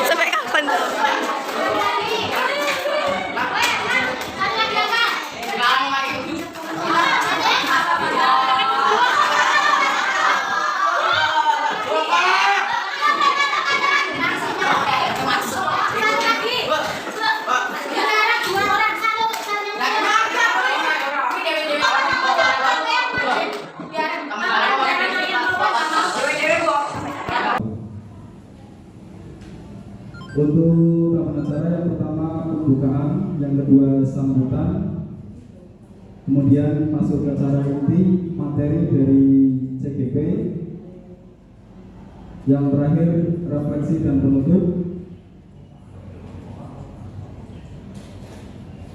Sampai kapan tuh? Untuk tahapan acara yang pertama pembukaan, yang kedua sambutan, kemudian masuk ke acara inti materi dari CGP, yang terakhir refleksi dan penutup.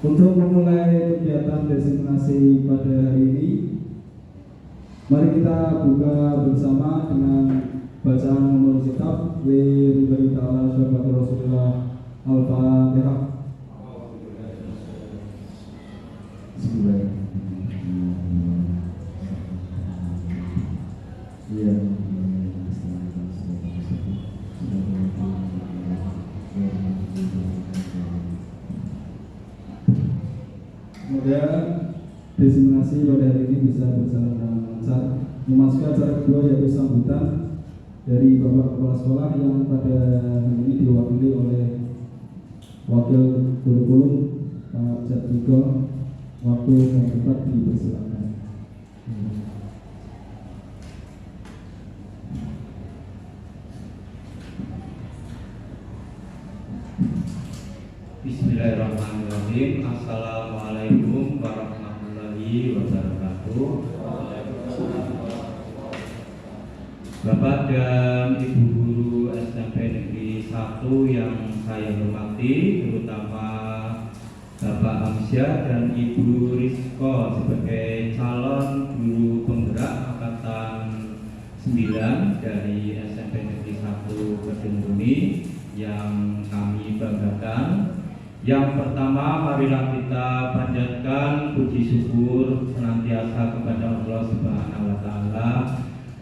Untuk memulai kegiatan diseminasi pada hari ini, mari kita buka bersama dengan bacaan nomor kitab Lillahi ta'ala syafaat Rasulullah Al-Fatihah. Semoga diseminasi pada hari ini bisa berjalan dengan lancar. Memasuki acara kedua yaitu sambutan dari Bapak Kepala Sekolah yang pada hari ini diwakili oleh Wakil Kurikulum Pak Jatmiko. Waktu yang tepat dipersilakan. Bismillahirrahmanirrahim. Assalamualaikum warahmatullahi wabarakatuh. Bapak dan Ibu Guru SMP Negeri 1 yang saya hormati, terutama Bapak Hamsyah dan Ibu Rizko sebagai calon guru penggerak angkatan 9 dari SMP Negeri 1 Kedungmuni yang kami banggakan. Yang pertama, marilah kita panjatkan puji syukur senantiasa kepada Allah Subhanahu wa Ta'ala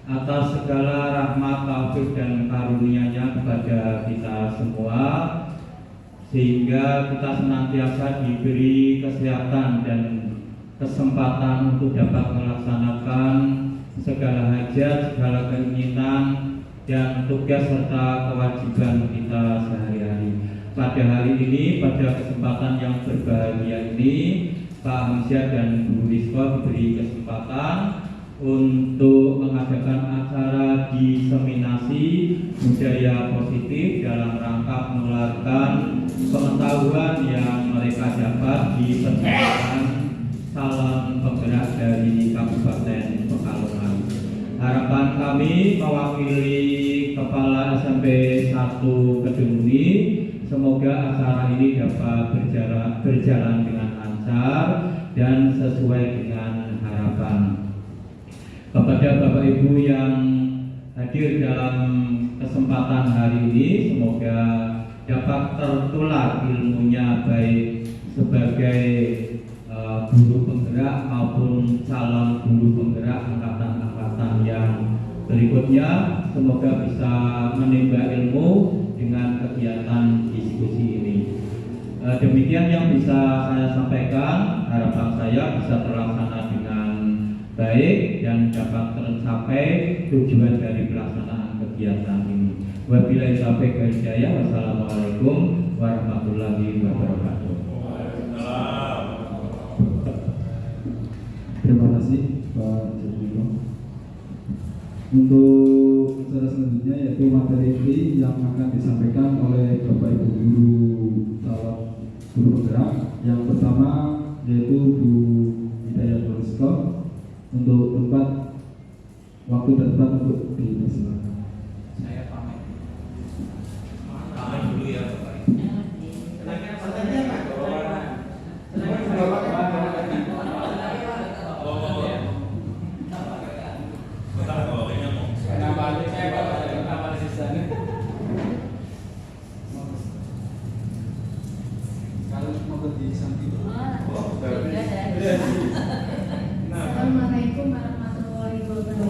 atas segala rahmat, taufik dan karunia-Nya kepada kita semua, sehingga kita senantiasa diberi kesehatan dan kesempatan untuk dapat melaksanakan segala hajat, segala keinginan dan tugas serta kewajiban kita sehari-hari. Pada hari ini, pada kesempatan yang berbahagia ini, Pak Hamsyah dan Bu Rizko diberi kesempatan untuk mengadakan acara diseminasi budaya positif dalam rangka menularkan pengetahuan yang mereka dapat di pertemuan calon penggerak dari Kabupaten Pekalongan. Harapan kami mewakili Kepala SMP 1 Kedungmuni, semoga acara ini dapat berjalan dengan lancar dan sesuai dengan harapan. Kepada Bapak Ibu yang hadir dalam kesempatan hari ini, semoga dapat tertular ilmunya baik sebagai guru penggerak maupun calon guru penggerak angkatan-angkatan yang berikutnya. Semoga bisa menimba ilmu dengan kegiatan diskusi ini. Demikian yang bisa saya sampaikan. Harapan saya bisa terlaksana dengan baik dan dapat tercapai tujuan dari pelaksanaan kegiatan ini. Wabillahi taufiq wal hidayah. Wassalamualaikum warahmatullahi wabarakatuh. Terima kasih Pak Jatmiko. Untuk acara selanjutnya yaitu materi inti yang akan disampaikan oleh Bapak Ibu Guru calon guru penggerak. Yang pertama yaitu Bu Hidayat Rizko. Untuk tempat, waktu dan tempat untuk dipersilakan. Saya pamit. Pamit dulu ya Bapak. Assalamualaikum warahmatullahi wabarakatuh.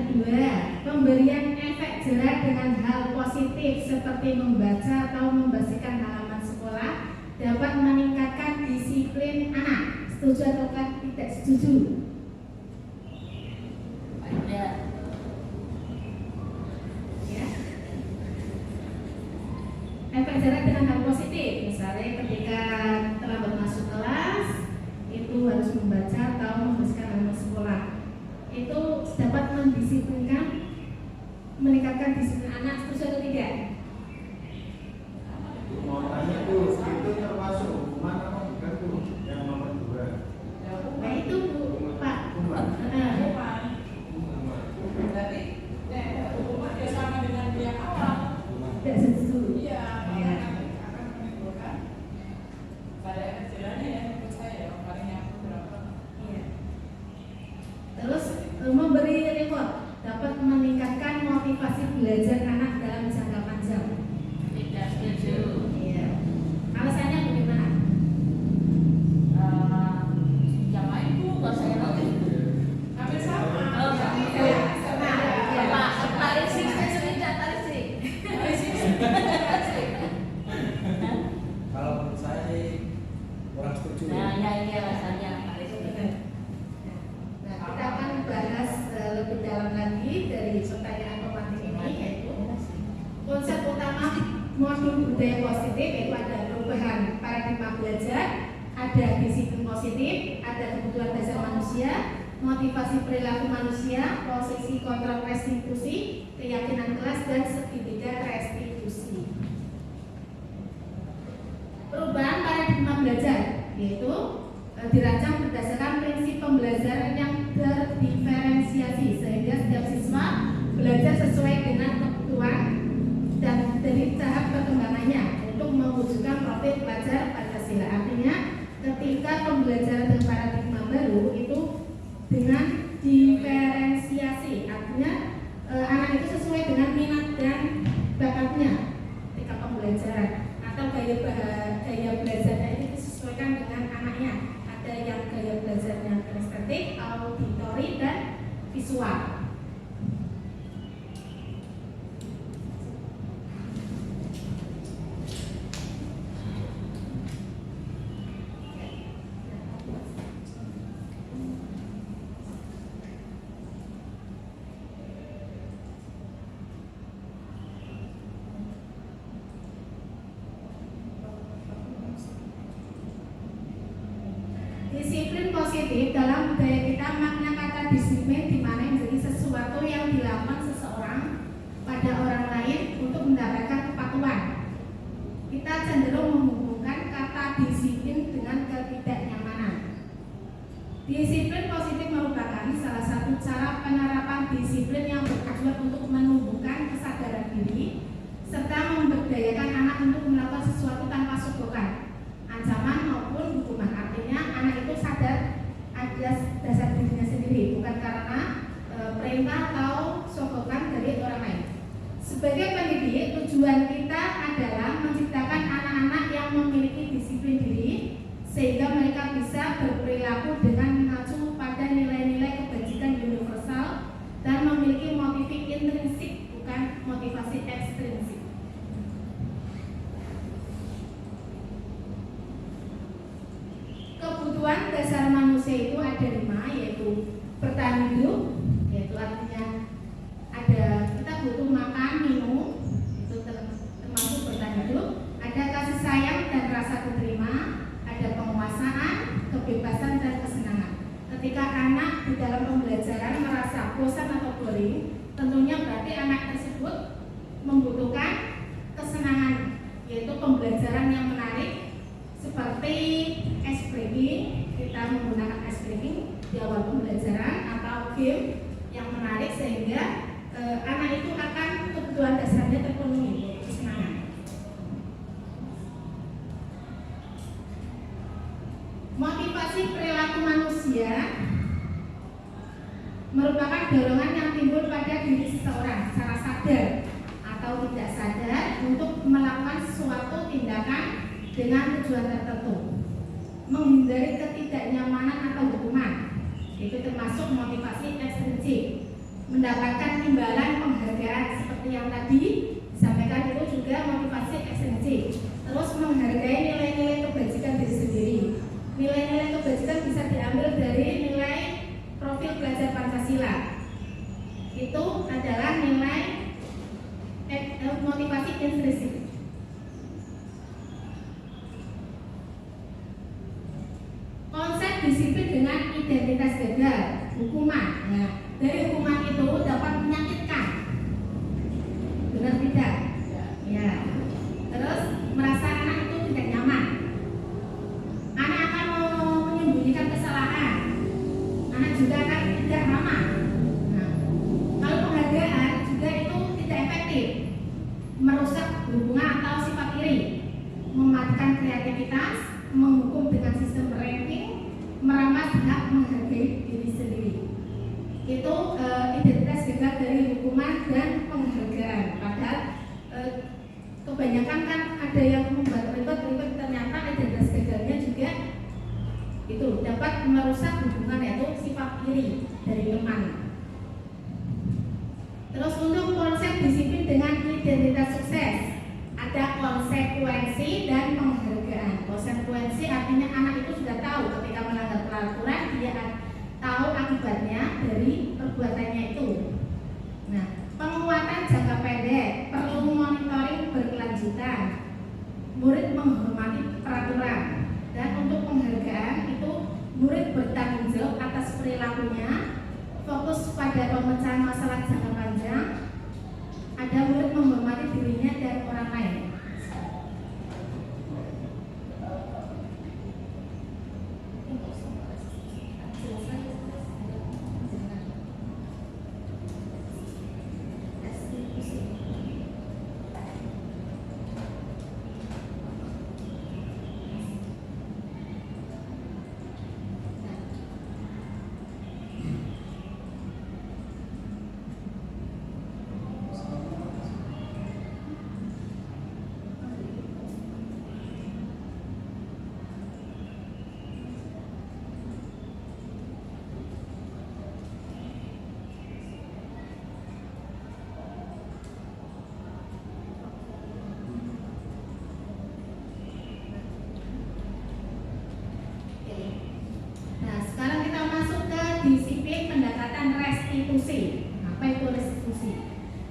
kedua, pemberian efek jerah dengan hal positif seperti membaca atau membersihkan halaman sekolah dapat meningkatkan disiplin anak. Setuju atau tidak setuju? Ada. Ya. Efek jerah dengan hal positif, misalnya ketika terlambat masuk kelas itu harus membaca atau membersihkan halaman sekolah. Itu dapat mendisiplinkan, meningkatkan disiplin anak. Setuju atau tidak? Mau tanya tuh, itu termasuk hukuman apa bukan tuh? Yang nomor 2. Nah itu Pak. Berarti hukuman dia sama dengan yang awal. Tidak setuju. Iya, Ya. akan menimbulkan pada kecilnya ya menurut saya paling yang berapa? Iya. Terus memberi reward dapat meningkatkan motivasi belajar anak dalam jangka panjang. Tidak setuju. Iya. Alasannya bagaimana? Yang lain tuh nggak saya lagi. Hampir sama. Oh, Sama. sama. Iya. Tarik sih, tarik sih. Kalau menurut saya sih kurang setuju. Nah, ya ini alasannya. Nah, kita akan bahas lebih dalam lagi dari pertanyaan pemantik ini, yaitu konsep utama modul budaya positif, yaitu ada perubahan paradigma belajar, ada disiplin positif, ada kebutuhan dasar manusia, motivasi perilaku manusia, posisi kontrol restitusi, keyakinan kelas, dan segitiga restitusi. Perubahan paradigma belajar yaitu dirancang berdasarkan prinsip pembelajaran yang terdiferensiasi sehingga setiap siswa belajar sesuai dengan kebutuhan dan dari tahap perkembangannya untuk mewujudkan profil pelajar Pancasila. Artinya ketika pembelajaran dengan paradigma baru itu dengan diferensiasi, artinya anak itu sesuai dengan minat dan bakatnya ketika pembelajaran, atau gaya belajarnya itu disesuaikan dengan anaknya. Ada yang gaya belajarnya kinestetik, auditori, dan visual. Disiplin positif dalam budaya kita, makna kata disiplin di mana menjadi sesuatu yang dilakukan seseorang pada orang lain untuk mendapatkan kepatuhan. Kita cenderung menghubungkan kata disiplin dengan ketidaknyamanan. Disiplin positif merupakan salah satu cara penerapan disiplin yang bertujuan untuk menumbuhkan kesadaran diri serta memberdayakan anak untuk melakukan sesuatu tanpa sogokan, ancaman maupun hukuman. Artinya anak itu sadar ada dasar dirinya sendiri, bukan karena perintah atau sogokan dari orang lain. Sebagai pendidik, tujuan kita adalah menciptakan anak-anak yang memiliki disiplin diri sehingga mereka bisa berperilaku dengan mengacu pada nilai-nilai kebajikan universal dan memiliki motivasi intrinsik, bukan motivasi ekstrinsik. Kebutuhan dasar manusia itu ada 5, yaitu bertahan hidup, yaitu artinya ada kita butuh makan, minum, itu termasuk bertahan hidup. Ada kasih sayang dan rasa diterima, ada penguasaan, kebebasan, dan kesenangan. Ketika anak di dalam pembelajaran merasa bosan atau boring, tentunya berarti anak tersebut membutuhkan kesenangan, yaitu pembelajaran yang menarik seperti ice breaking. Kita menggunakan ice breaking di awal pembelajaran atau game yang menarik sehingga anak itu akan kebutuhan dasarnya terpenuhi, yaitu kesenangan. Motivasi perilaku manusia merupakan dorongan yang timbul pada diri seseorang secara sadar atau tidak sadar untuk melakukan suatu tindakan dengan tujuan tertentu, menghindari ketidaknyamanan atau hukuman. Itu termasuk motivasi ekstrinsik. mendapatkan imbalan penghargaan seperti yang tadi disampaikan, itu juga motivasi ekstrinsik. Terus menghargai nilai-nilai kebajikan diri sendiri. Nilai-nilai kebajikan bisa diambil dari nilai profil belajar Pancasila. Itu adalah nilai motivasi intrinsik. Konsep disiplin dengan identitas gagal, hukuman. Nah, dari hukuman itu dapat menyakitkan, benar tidak? Ya. Terus merasa anak itu tidak nyaman. Anak akan menyembunyikan kesalahan. Anak juga akan tidak ramah. Nah, kalau penghargaan juga itu tidak efektif, merusak hubungan atau sifat iri, mematikan kreativitas, menghukum dengan sistem ranking, merampas hak menghargai diri sendiri. Itu identitas gagal dari hukuman dan penghargaan. Padahal kebanyakan kan ada yang membuat ribet, ternyata identitas gagalnya juga itu dapat merusak hubungan, yaitu sifat iri dari teman. Terus untuk konsep disiplin dengan identitas sukses, ada konsekuensi dan penghargaan. Konsekuensi artinya anak itu sudah tahu ketika melanggar peraturan, dia tahu akibatnya dari perbuatannya itu. Nah, penguatan jangka pendek perlu monitoring berkelanjutan. Murid menghormati peraturan, dan untuk penghargaan itu murid bertanggung jawab atas perilakunya, fokus pada pemecahan masalah jangka panjang. Ada murid menghormati dirinya dan orang lain. Disiplin pendekatan restitusi. Apa itu restitusi?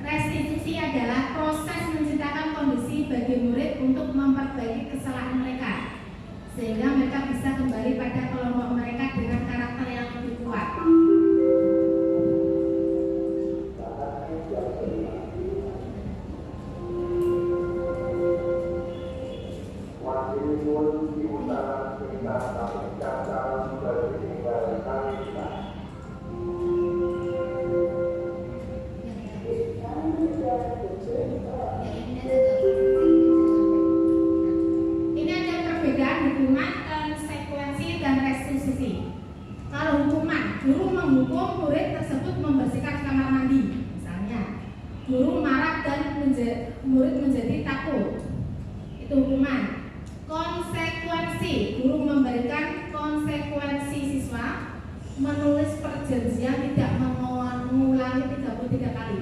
Restitusi adalah proses menciptakan kondisi bagi murid untuk memperbaiki kesalahan mereka, sehingga mereka bisa kembali pada kelompok mereka dengan karakter yang lebih kuat. Ini ada perbedaan hukuman, konsekuensi, dan restitusi. Kalau hukuman, guru menghukum murid tersebut membersihkan kamar mandi, misalnya. Guru marah dan murid menjadi takut. Itu hukuman. Konsekuensi, guru memberikan konsekuensi siswa menulis perjanjian tidak mengulangi 33 kali.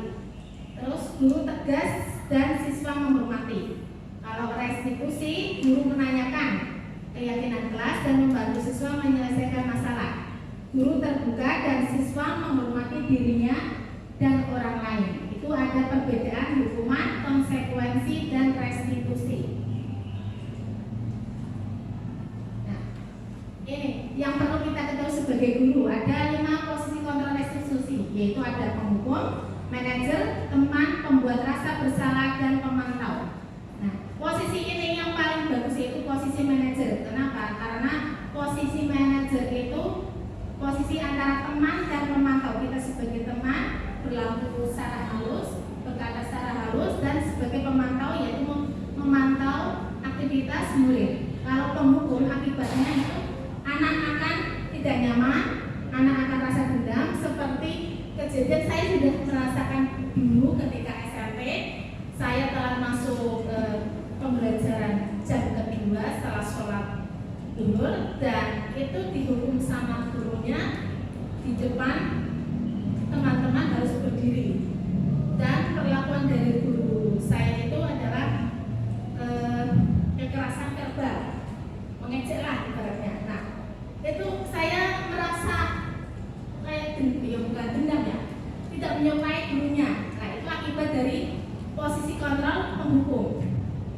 Terus guru tegas dan siswa menghormati. Kalau restitusi, guru menanyakan keyakinan kelas dan membantu siswa menyelesaikan masalah. Guru terbuka dan siswa menghormati dirinya dan orang lain. Itu ada perbedaan hukuman, konsekuensi, dan restitusi. Nah, ini yang perlu kita ketahui sebagai guru. Ada 5 posisi kontrol restitusi, yaitu ada penghukum, manajer, teman, pembuat rasa bersalah, dan pemantau. Nah, posisi ini yang paling bagus yaitu posisi manajer. Kenapa? Karena posisi manajer itu posisi antara teman dan pemantau. Kita sebagai teman berlaku secara halus, berkata secara halus, dan sebagai pemantau yaitu memantau aktivitas murid. Kalau penghukum akibatnya itu anak akan tidak nyaman, anak akan rasa dendam. Seperti kejadian saya sudah merasakan dulu ketika SMP. Saya telah masuk pembelajaran jam kedua setelah sholat zuhur, dan itu dihukum sama gurunya di depan teman-teman harus balas dendam ya, tidak menyukai gurunya. Nah, itu akibat dari posisi kontrol penghukum.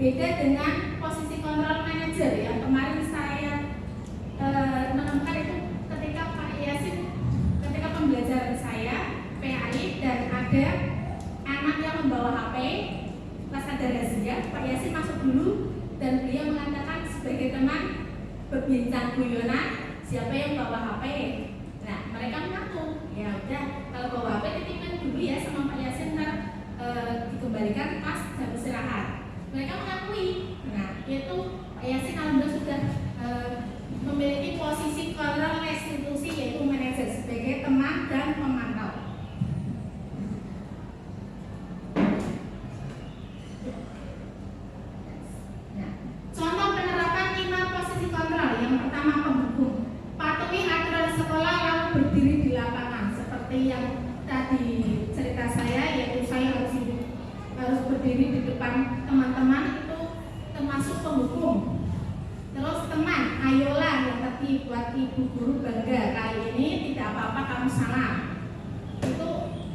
Beda dengan posisi kontrol manajer yang kemarin saya menemukan itu ketika Pak Yasin, ketika pembelajaran saya PAI dan ada anak yang membawa HP pas ada razia, Pak Yasin masuk dulu dan beliau mengatakan sebagai teman berbincang guyonan, siapa yang bawa HP? Nah, mereka mengaku, ya udah kalau bawa HP titipkan dulu ya sama Pak Yasin, ntar dikembalikan pas jam istirahat. Mereka mengakui. Nah, itu Pak Yasin alhamdulillah sudah memiliki posisi kontrol restitusi yaitu manajer sebagai teman dan pemantau. Nah, contoh penerapan 5 posisi kontrol. Yang pertama penghukum. Patuhi aturan sekolah lalu berdiri di lapangan seperti yang tadi cerita saya, yaitu saya harus berdiri di depan teman-teman, itu termasuk penghukum. Terus teman, ayolah yang tadi buat ibu guru bangga, kali ini tidak apa-apa kamu salah. Itu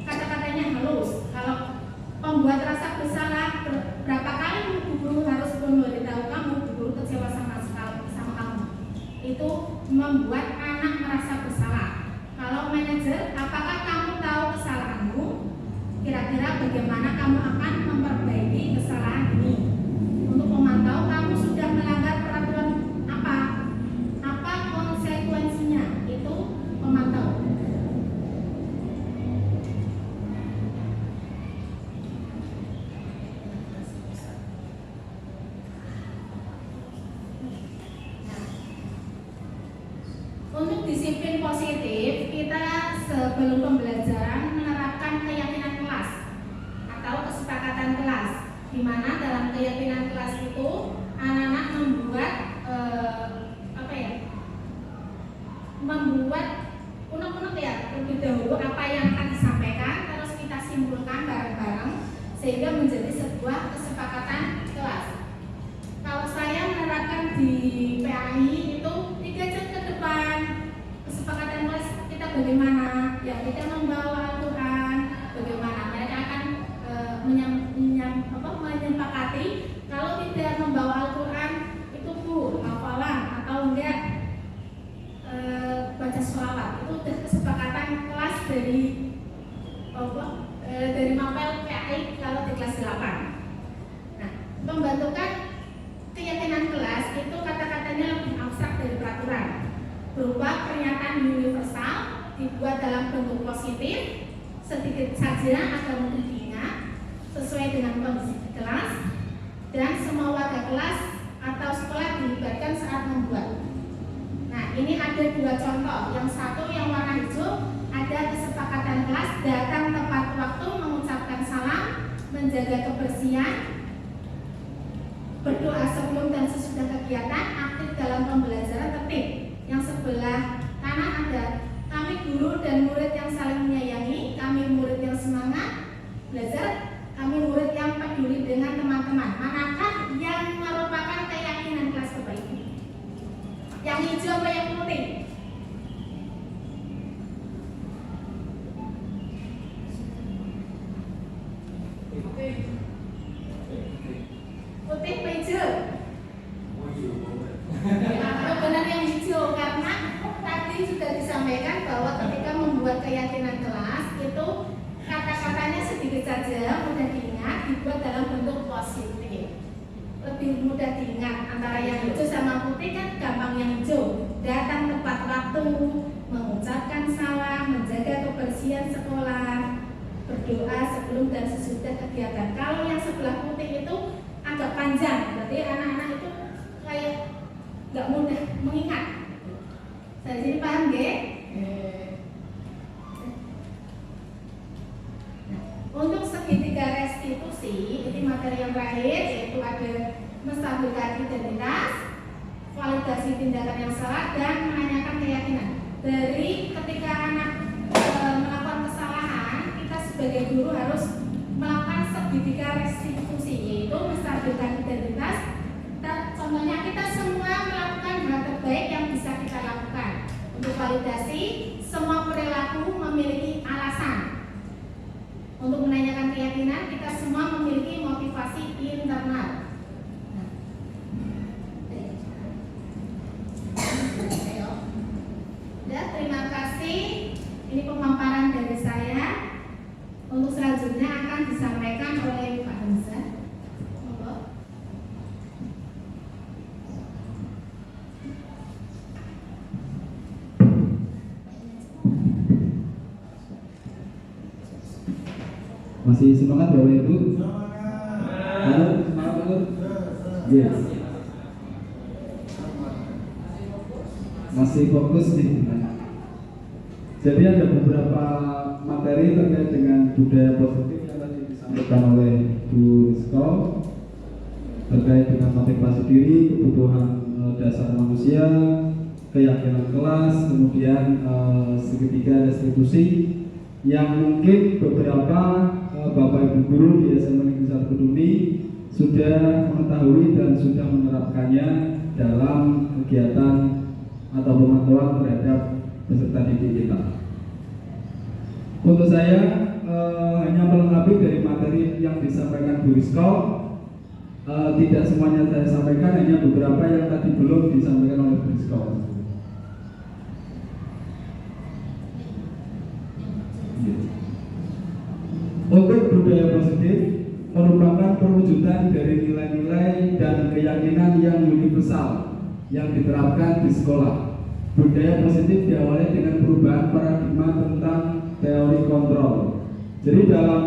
kata-katanya halus. Kalau pembuat rasa bersalah, berapa kali ibu guru harus memberitahu kamu, ibu guru kecewa sama kamu. Itu membuat anak merasa bersalah. Kalau manajer, apakah kamu tahu kesalahanmu? Kira-kira bagaimana kamu akan memperbaiki kesalahan ini? Untuk memantau kamu sudah melanggar peraturan apa konsekuensinya, itu pemantau. Untuk disiplin positif, kita sebelum pembelajaran menerapkan keyakinan kelas atau kesepakatan kelas, di mana dalam keyakinan kelas itu anak-anak membuat unek-unek ya terlebih dahulu apa yang akan disampaikan, terus kita simpulkan bareng-bareng sehingga menjadi sebuah kesepakatan kelas. Kalau saya menerapkan di PAI itu 3 jam ke depan kesepakatan kelas kita bagaimana, ya kita membawa Al-Quran, bagaimana mereka akan menyepakati kalau tidak membawa Al-Quran itu hafalan atau enggak baca sholawat. Itu udah kesepakatan kelas dari mapel PAI kalau di kelas 8. Nah, membentukkan keyakinan kelas itu kata-katanya lebih abstrak dari peraturan, berupa pernyataan universal dibuat dalam bentuk positif, sedikit saja agar mudah diingat, sesuai dengan kondisi di kelas, dan semua warga kelas atau sekolah dilibatkan saat membuat. Nah, ini ada 2 contoh. Yang satu yang warna hijau, ada kesepakatan kelas datang tepat waktu, mengucapkan salam, menjaga kebersihan, berdoa sebelum dan sesudah kegiatan, aktif dalam pembelajaran, tertib. Yang sebelah kanan ada kami guru dan murid yang saling menyayangi, kami murid yang semangat belajar, kami murid yang peduli dengan teman-teman. Manakah yang merupakan keyakinan kelas Bapak Ibu? Yang hijau apa yang putih? Putih apa hijau? Ya, benar yang hijau, karena tadi sudah disampaikan bahwa ketika membuat keyakinan kelas itu kata-katanya sedikit saja, mudah diingat, dibuat dalam bentuk positif, lebih mudah diingat. Antara yang hijau sama putih kan gampang yang hijau, datang tepat waktu, mengucapkan salam, menjaga kebersihan sekolah, berdoa sebelum dan sesudah kegiatan. Kalau yang sebelah putih itu agak panjang, berarti anak-anak itu kayak nggak mudah mengingat. Saya jadi paham nggih? Untuk segitiga restitusi, ini materi yang terakhir, yaitu ada menstabilkan identitas, validasi tindakan yang salah, dan menanyakan keyakinan. Dari ketika anak melakukan kesalahan, kita sebagai guru harus melakukan segitiga restitusi, yaitu menstabilkan identitas. Contohnya kita semua melakukan hal terbaik yang bisa kita lakukan. Untuk validasi, semua perilaku memiliki alasan. Untuk menanyakan keyakinan, kita semua memiliki motivasi internal. Ya, terima kasih. Ini pemaparan dari saya. Untuk selanjutnya akan disampaikan oleh Pak Hamzah. Monggo. Masih semangat Bapak Ibu? Semangat. Halo, semangat Bapak? Yes. Masih fokus nih. Jadi ada beberapa materi terkait dengan budaya positif yang tadi disampaikan oleh Bu Rizko terkait dengan motivasi diri, kebutuhan dasar manusia, keyakinan kelas, kemudian segitiga restitusi yang mungkin beberapa Bapak Ibu guru di SMA Negeri 1 Keduni sudah mengetahui dan sudah menerapkannya dalam kegiatan atau pemantauan terhadap peserta didik kita. Untuk saya hanya melengkapi dari materi yang disampaikan Bu Rizko, tidak semuanya saya sampaikan, hanya beberapa yang tadi belum disampaikan oleh Bu Rizko. Untuk budaya positif merupakan perwujudan dari nilai-nilai dan keyakinan yang universal yang diterapkan di sekolah. Budaya positif diawali dengan perubahan paradigma tentang teori kontrol. Jadi dalam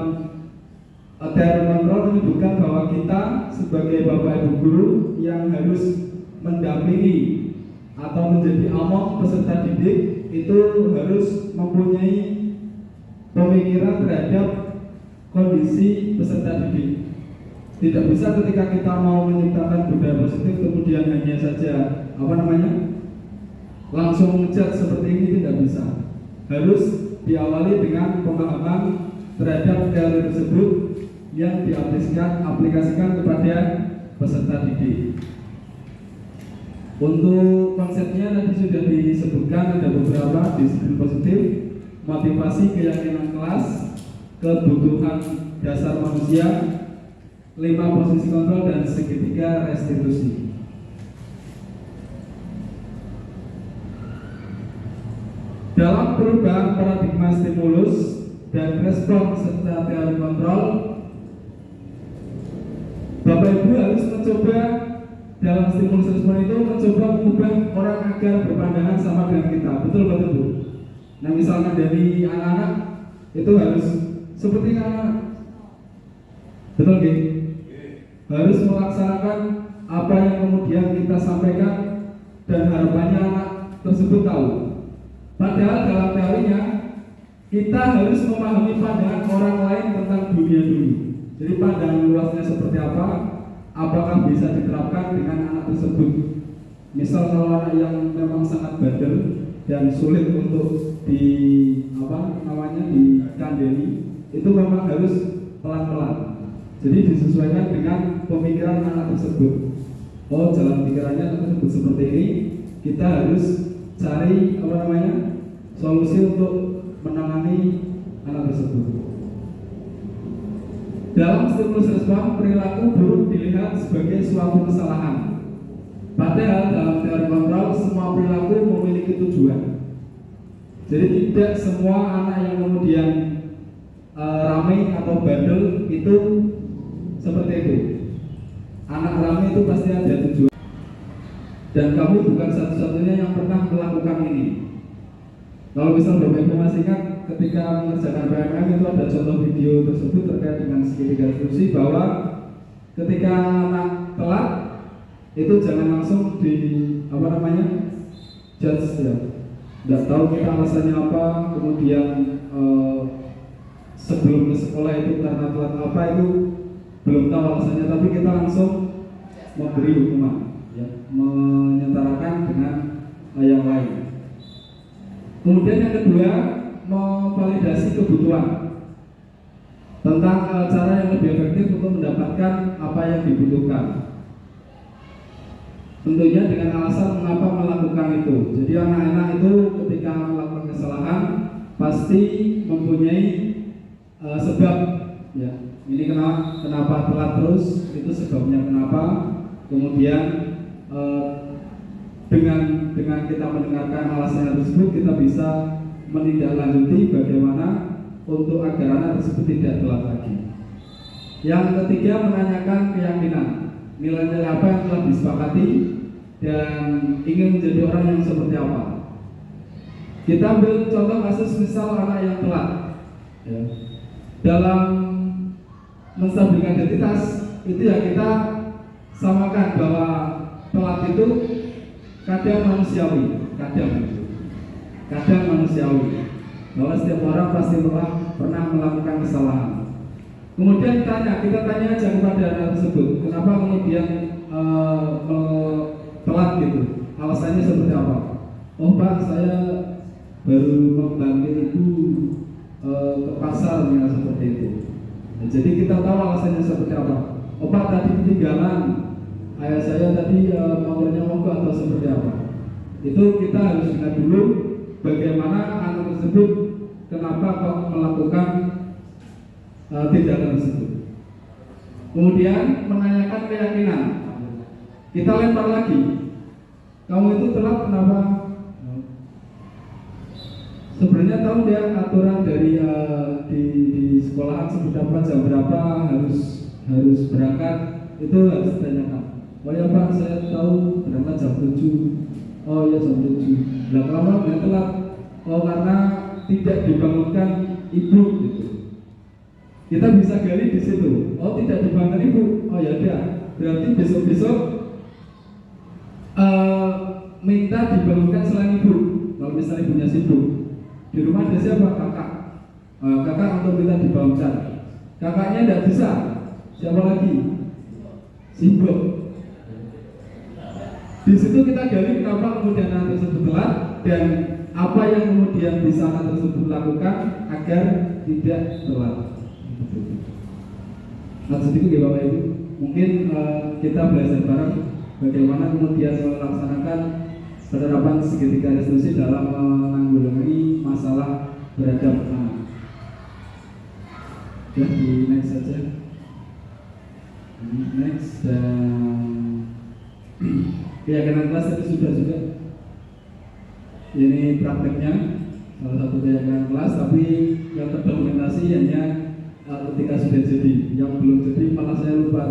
teori kontrol menyebutkan bahwa kita sebagai Bapak Ibu guru yang harus mendampingi atau menjadi among peserta didik itu harus mempunyai pemikiran terhadap kondisi peserta didik. Tidak bisa ketika kita mau menciptakan budaya positif kemudian hanya saja langsung mengejar seperti ini, tidak bisa. Harus diawali dengan pemahaman terhadap teori tersebut yang diaplikasikan kepada peserta didik. Untuk konsepnya tadi sudah disebutkan, ada beberapa disiplin positif, motivasi keyakinan kelas, kebutuhan dasar manusia, 5 posisi kontrol, dan segitiga restitusi. Dalam perubahan paradigma stimulus dan respon serta teori kontrol, Bapak Ibu harus mencoba dalam stimulus respon itu mencoba mengubah orang agar berpandangan sama dengan kita. Betul betul Bu? Nah misalkan dari anak-anak itu harus seperti anak-anak. Betul nggih? Harus melaksanakan apa yang kemudian kita sampaikan dan harapannya anak tersebut tahu. Padahal dalam teorinya kita harus memahami pandangan orang lain tentang dunia dulu. Jadi pandangan luasnya seperti apa, apakah bisa diterapkan dengan anak tersebut. Misal kalau anak yang memang sangat bandel dan sulit untuk dikandani, itu memang harus pelan-pelan. Jadi disesuaikan dengan pemikiran anak tersebut. Oh, jalan pikirannya tersebut seperti ini, kita harus cari solusi untuk menangani anak tersebut. Dalam stimulus respon, perilaku buruk dilihat sebagai suatu kesalahan. Padahal dalam teori kontrol, semua perilaku memiliki tujuan. Jadi tidak semua anak yang kemudian ramai atau bandel itu seperti itu. Anak ramai itu pasti ada tujuan. Dan kamu bukan satu-satunya yang pernah melakukan ini. Kalau misal Bapak Ibu masih ingat ketika mengerjakan PMM itu ada contoh video tersebut terkait dengan segitiga restitusi bahwa ketika anak telat itu jangan langsung judge ya. Tidak tahu kita alasannya apa, kemudian sebelum ke sekolah itu karena telat apa itu belum tahu alasannya, tapi kita langsung memberi hukuman, ya, menyetarakan dengan yang lain. Kemudian yang kedua, memvalidasi kebutuhan tentang cara yang lebih efektif untuk mendapatkan apa yang dibutuhkan. Tentunya dengan alasan mengapa melakukan itu. Jadi anak-anak itu ketika melakukan kesalahan pasti mempunyai sebab. Ya, ini kenapa telat terus, itu sebabnya kenapa. Kemudian dengan kita mendengarkan alasan tersebut, kita bisa menindaklanjuti bagaimana untuk agar anak tersebut tidak telat lagi. Yang ketiga, menanyakan keyakinan, nilai-nilai apa yang telah disepakati dan ingin menjadi orang yang seperti apa. Kita ambil contoh kasus misal anak yang telat, ya. Dalam menstabilkan identitas itu ya kita samakan bahwa telat itu kadang manusiawi, kadang manusiawi, bahwa setiap orang pasti pernah melakukan kesalahan. Kemudian kita tanya aja kepada anak tersebut, kenapa kemudian telat gitu, alasannya seperti apa? Oh Pak, saya baru membantu ibu ke pasar, ya, seperti itu. Nah, jadi kita tahu alasannya seperti apa. Oh Pak, tadi ketinggalan, ayah saya tadi motornya mogok atau seperti apa. Itu kita harus ingat dulu bagaimana anak tersebut kenapa kok melakukan tindakan tersebut. Kemudian menanyakan keyakinan. Kita lempar lagi, kamu itu telat kenapa? Sebenarnya tahu dia aturan dari di sekolahan seperti apa, jam berapa harus berangkat, itu harus ditanyakan. Oh ya Pak, saya tahu berangkat jam 7. Oh ya jam 7. Lah kenapa dia telat? Oh karena tidak dibangunkan ibu gitu. Kita bisa gali di situ. Oh tidak dibangun ibu. Oh ya udah. Berarti besok-besok minta dibangunkan selain ibu. Kalau misalnya ibunya sibuk. Di rumah ada siapa? Kakak. Kakak untuk minta dibangunkan. Kakaknya tidak bisa. Siapa lagi? Sibuk. Di situ kita gali kenapa kemudian anak tersebut telat dan apa yang kemudian bisa anak tersebut lakukan agar tidak telat. Nah, sedikit ya Bapak Ibu, mungkin kita belajar bareng bagaimana kemudian melaksanakan penerapan segitiga restitusi dalam menanggulangi masalah beradab anak. Ya, di next saja. Next dan keyakinan kelas tadi sudah juga. Ini prakteknya salah satu keyakinan kelas, tapi yang terdokumentasi hanya ketika sudah jadi. Yang belum jadi malah saya lupa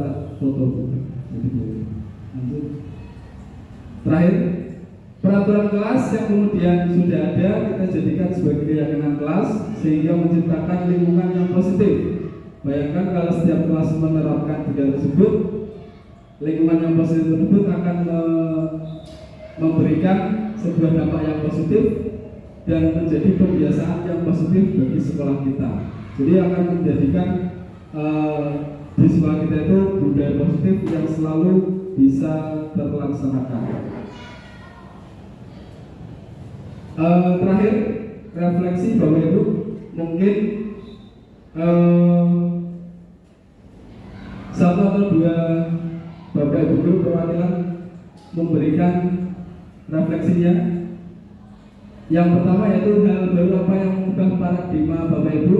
foto. Jadi lanjut. Terakhir, peraturan kelas yang kemudian sudah ada kita jadikan sebagai keyakinan kelas sehingga menciptakan lingkungan yang positif. Bayangkan kalau setiap kelas menerapkan tiga tersebut, lingkungan yang positif tersebut akan memberikan sebuah dampak yang positif dan menjadi kebiasaan yang positif bagi sekolah kita. Jadi akan menjadikan di sekolah kita itu budaya positif yang selalu bisa terlaksanakan. Terakhir, refleksi Bapak Ibu, mungkin satu atau dua Bapak Ibu guru perwakilan memberikan refleksinya. Yang pertama yaitu hal baru apa yang mengubah paradigma Bapak Ibu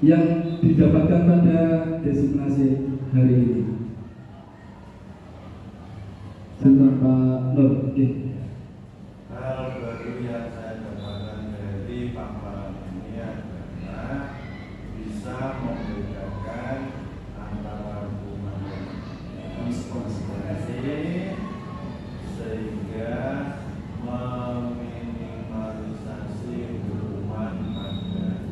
yang didapatkan pada designasi hari ini. Silakan Pak Nur. Hal baru yang saya dapatkan dari paparan ini adalah bisa membedakan antara hubungan konsekuensi sehingga meminimalisasi hubungan pada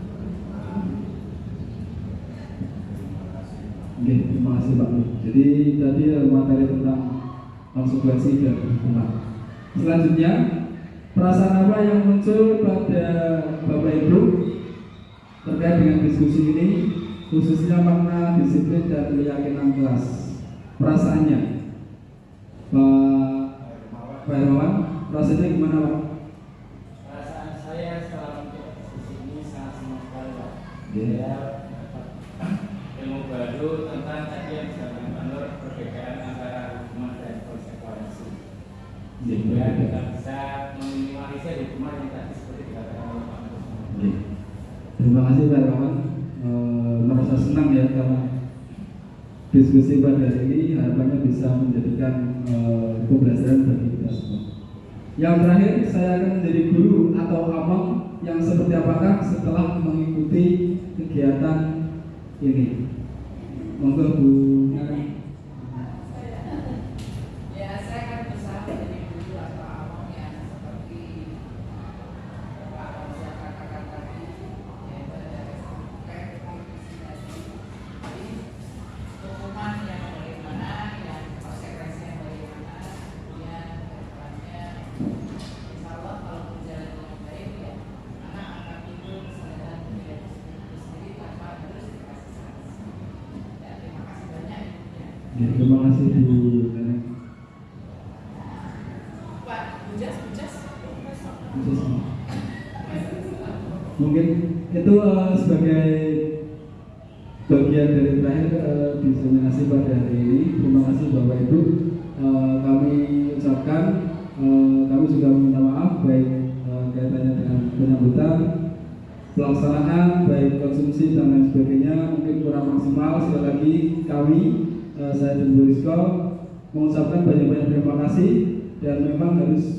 terima kasih Pak Nur. Jadi tadi materi tentang konsekuensi dan hukuman. Selanjutnya, perasaan apa yang muncul pada Bapak Ibu terkait dengan diskusi ini, khususnya makna disiplin dan keyakinan kelas? Perasaannya, Pak Hermawan, perasaannya gimana Pak? Perasaan saya setelah untuk diskusi ini sangat senang sekali Pak. Yeah. Saya ilmu baru tentang yang jangan menurut perbedaan antara hukuman dan konsekuensi, sehingga kita bisa meminimalisir hukuman yang tadi seperti dikatakan oleh Pak Menteri. Terima kasih Pak Kawan. Merasa senang ya karena diskusi pada hari ini harapannya bisa menjadikan pembelajaran bagi kita semua. Yang terakhir, saya akan menjadi guru atau abang yang seperti apakah setelah mengikuti kegiatan ini. Monggo Bu. Ya, saya akan berusaha menjadi guru atau abang yang seperti Pak Fauzan katakan tadi, yaitu ada revisi tadi. Jadi hukuman yang bagaimana, yang konsekuensi yang bagaimana, kemudian kedepannya, insya Allah kalau berjalan dengan baik ya anak akan timbul kesadaran diri sendiri tanpa harus dikasih sanksi. Ya, terima kasih banyak ibunya. Ya, terima kasih Bu. Pak, bujas. Mungkin itu sebagai bagian dari terakhir diseminasi pada hari ini. Terima kasih Bapak Ibu. Kami ucapkan, kami juga meminta maaf baik kaitannya dengan penyambutan, pelaksanaan, baik konsumsi dan lain sebagainya mungkin kurang maksimal. Sekali lagi kami, saya dan Bu Rizko mengucapkan banyak-banyak terima kasih dan memang harus